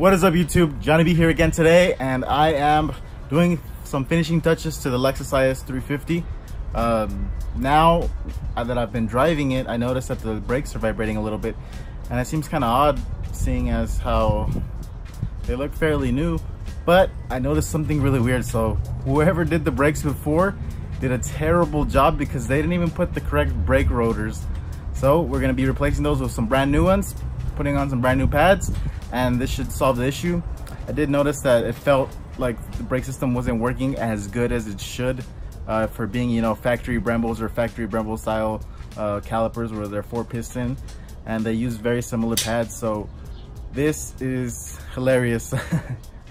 What is up, YouTube? Jonny B here again today, and I am doing some finishing touches to the Lexus IS350. Now that I've been driving it, I noticed that the brakes are vibrating a little bit, and it seems kind of odd seeing as how they look fairly new. But I noticed something really weird, so whoever did the brakes before did a terrible job because they didn't even put the correct brake rotors. So we're going to be replacing those with some brand new ones, putting on some brand new pads, and this should solve the issue. I did notice that it felt like the brake system wasn't working as good as it should for being, you know, factory Brembos or factory Brembo style calipers where they're 4-piston, and they use very similar pads. So this is hilarious. I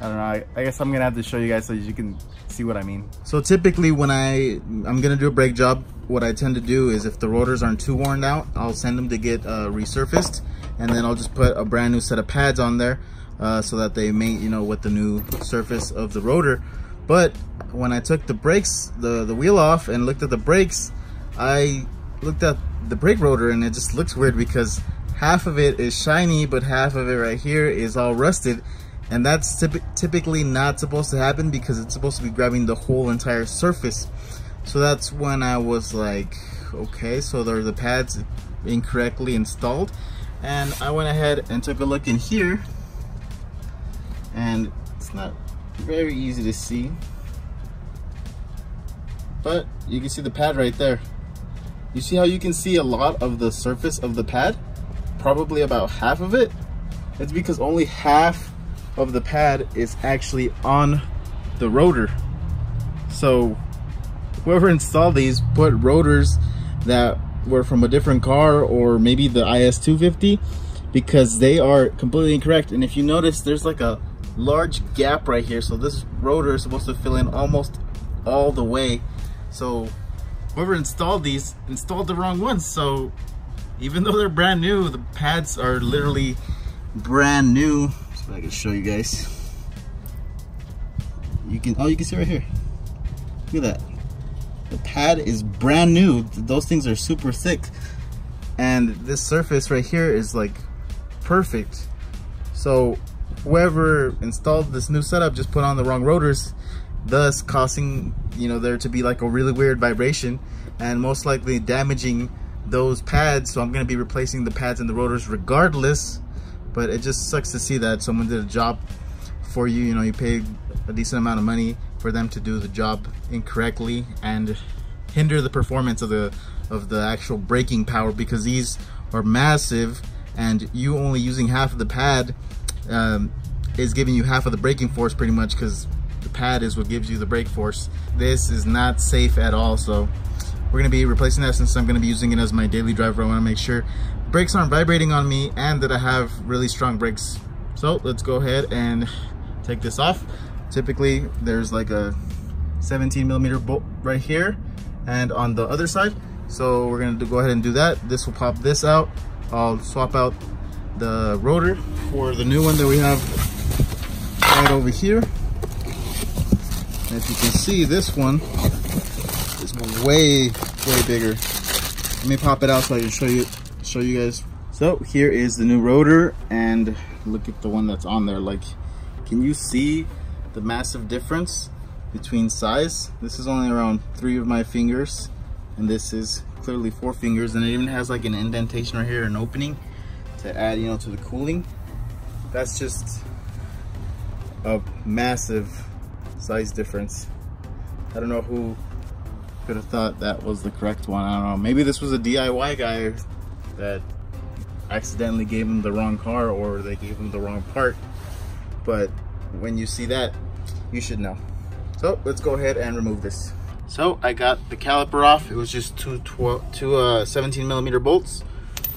don't know, I guess I'm gonna have to show you guys so you can see what I mean. So typically when I'm gonna do a brake job, what I tend to do is if the rotors aren't too worn out, I'll send them to get resurfaced, and then I'll just put a brand new set of pads on there so that they mate, you know, with the new surface of the rotor. But when I took the brakes, the wheel off and looked at the brakes, I looked at the brake rotor and it just looks weird because half of it is shiny, but half of it right here is all rusted. And that's typically not supposed to happen because it's supposed to be grabbing the whole entire surface. So that's when I was like, okay, so there are the pads incorrectly installed. And I went ahead and took a look in here, and it's not very easy to see, but you can see the pad right there. You see how you can see a lot of the surface of the pad? Probably about half of it. It's because only half of the pad is actually on the rotor. So whoever installed these put rotors that were from a different car, or maybe the IS350, because they are completely incorrect. And if you notice, there's like a large gap right here, so this rotor is supposed to fill in almost all the way. So whoever installed these installed the wrong ones. So even though they're brand new, the pads are literally brand new. So I can show you guys. You can see right here. Look at that. The pad is brand new. Those things are super thick, and this surface right here is like perfect. So whoever installed this new setup just put on the wrong rotors, thus causing, you know, there to be like a really weird vibration and most likely damaging those pads. So I'm going to be replacing the pads and the rotors regardless. But it just sucks to see that someone did a job for you. You know, you paid a decent amount of money for them to do the job incorrectly and hinder the performance of the actual braking power, because these are massive, and you only using half of the pad is giving you half of the braking force pretty much, because the pad is what gives you the brake force. This is not safe at all. So we're going to be replacing that. Since I'm going to be using it as my daily driver, I want to make sure brakes aren't vibrating on me and that I have really strong brakes. So let's go ahead and take this off. Typically there's like a 17mm bolt right here and on the other side, so we're going to go ahead and do that. This will pop this out. I'll swap out the rotor for the new one that we have right over here. And if you can see, this one is way bigger. Let me pop it out so I can show you guys. So here is the new rotor, and look at the one that's on there. Like, can you see the massive difference between size? This is only around 3 of my fingers, and this is clearly 4 fingers, and it even has like an indentation right here, an opening to add, you know, to the cooling. That's just a massive size difference. I don't know who could have thought that was the correct one. I don't know, maybe this was a DIY guy that accidentally gave him the wrong car, or they gave him the wrong part. But when you see that, you should know. So let's go ahead and remove this. So I got the caliper off. It was just two 17mm bolts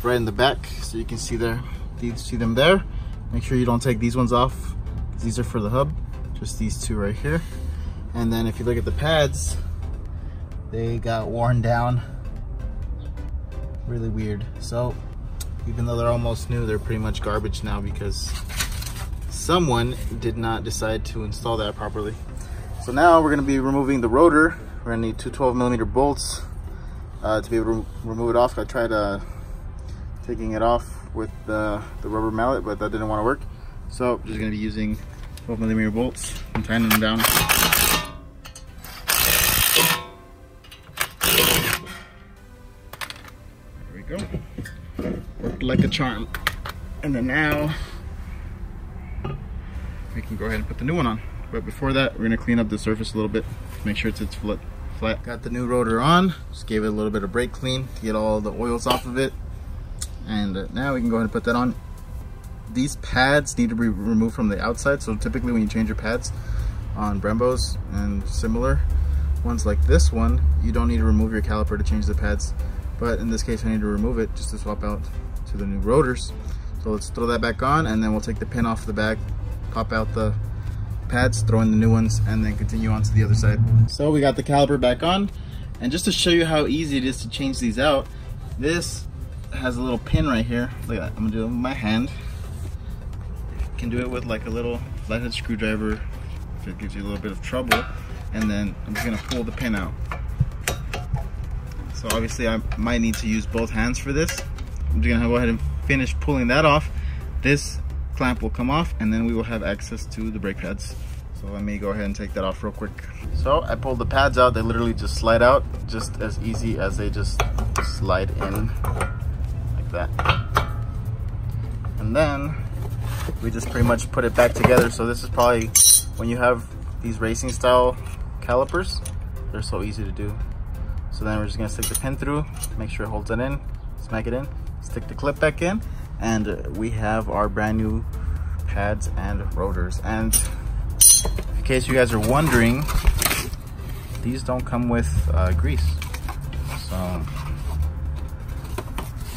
right in the back, so you can see there. You see them there. Make sure you don't take these ones off, because these are for the hub. Just these two right here. And then if you look at the pads, they got worn down really weird. So even though they're almost new, they're pretty much garbage now because someone did not decide to install that properly. So now we're going to be removing the rotor. We're going to need two 12mm bolts to be able to remove it off. I tried taking it off with the rubber mallet, but that didn't want to work. So just gonna be using 12mm bolts and tightening them down. There we go. Worked like a charm. And then now we can go ahead and put the new one on. But before that, we're gonna clean up the surface a little bit, make sure it sits flat. Got the new rotor on, just gave it a little bit of brake clean to get all the oils off of it. And now we can go ahead and put that on. These pads need to be removed from the outside, so typically when you change your pads on Brembos and similar ones like this one, you don't need to remove your caliper to change the pads. But in this case, I need to remove it just to swap out to the new rotors. So let's throw that back on, and then we'll take the pin off the back, pop out the pads, throw in the new ones, and then continue on to the other side. So we got the caliper back on, and just to show you how easy it is to change these out, this has a little pin right here. Look at that. I'm gonna do it with my hand. You can do it with like a little flathead screwdriver if it gives you a little bit of trouble, and then I'm just gonna pull the pin out. So obviously I might need to use both hands for this. I'm just gonna go ahead and finish pulling that off. This clamp will come off, and then we will have access to the brake pads. So let me go ahead and take that off real quick. So I pulled the pads out. They literally just slide out, just as easy as they just slide in like that. And then we just pretty much put it back together. So this is probably when you have these racing style calipers, they're so easy to do. So then we're just gonna stick the pin through, make sure it holds it in, smack it in, stick the clip back in, and we have our brand new pads and rotors. And in case you guys are wondering, these don't come with grease, so I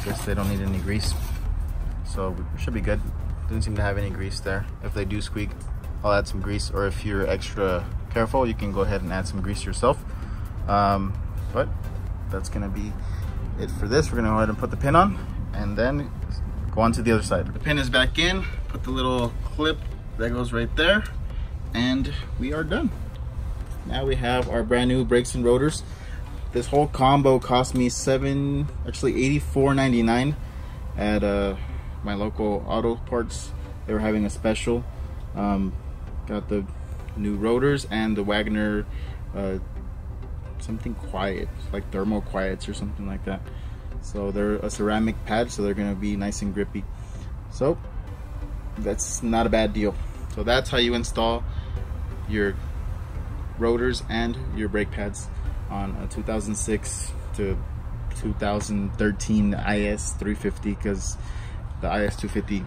guess they don't need any grease, so we should be good. Doesn't seem to have any grease there. If they do squeak, I'll add some grease, or if you're extra careful, you can go ahead and add some grease yourself. But that's gonna be it for this. We're gonna go ahead and put the pin on, and then go on to the other side. The pin is back in, put the little clip that goes right there, and we are done. Now we have our brand new brakes and rotors. This whole combo cost me $84.99 at my local auto parts. They were having a special. Got the new rotors and the Wagner something quiet, like thermal quiets or something like that. So they're a ceramic pad, so they're gonna be nice and grippy. So that's not a bad deal. So that's how you install your rotors and your brake pads on a 2006 to 2013 IS350, because the IS250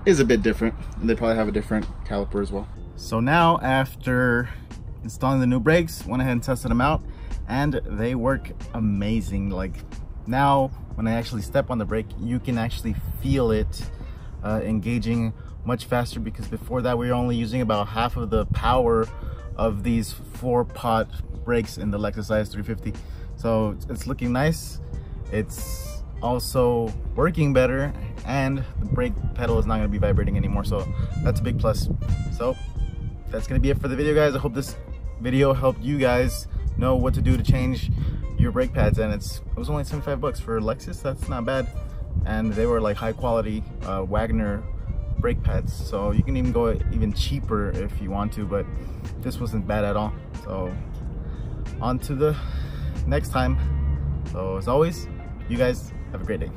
is a bit different, and they probably have a different caliper as well. So now, after installing the new brakes, went ahead and tested them out, and they work amazing. Like now, when I actually step on the brake, you can actually feel it engaging much faster, because before that we were only using about half of the power of these 4-pot brakes in the Lexus IS350. So it's looking nice. It's also working better, and the brake pedal is not going to be vibrating anymore, so that's a big plus. So that's going to be it for the video, guys. I hope this video helped you guys know what to do to change your brake pads, and it was only 75 bucks for Lexus. That's not bad, and they were like high quality Wagner brake pads, so you can even go even cheaper if you want to, but this wasn't bad at all. So on to the next time. So as always, you guys have a great day.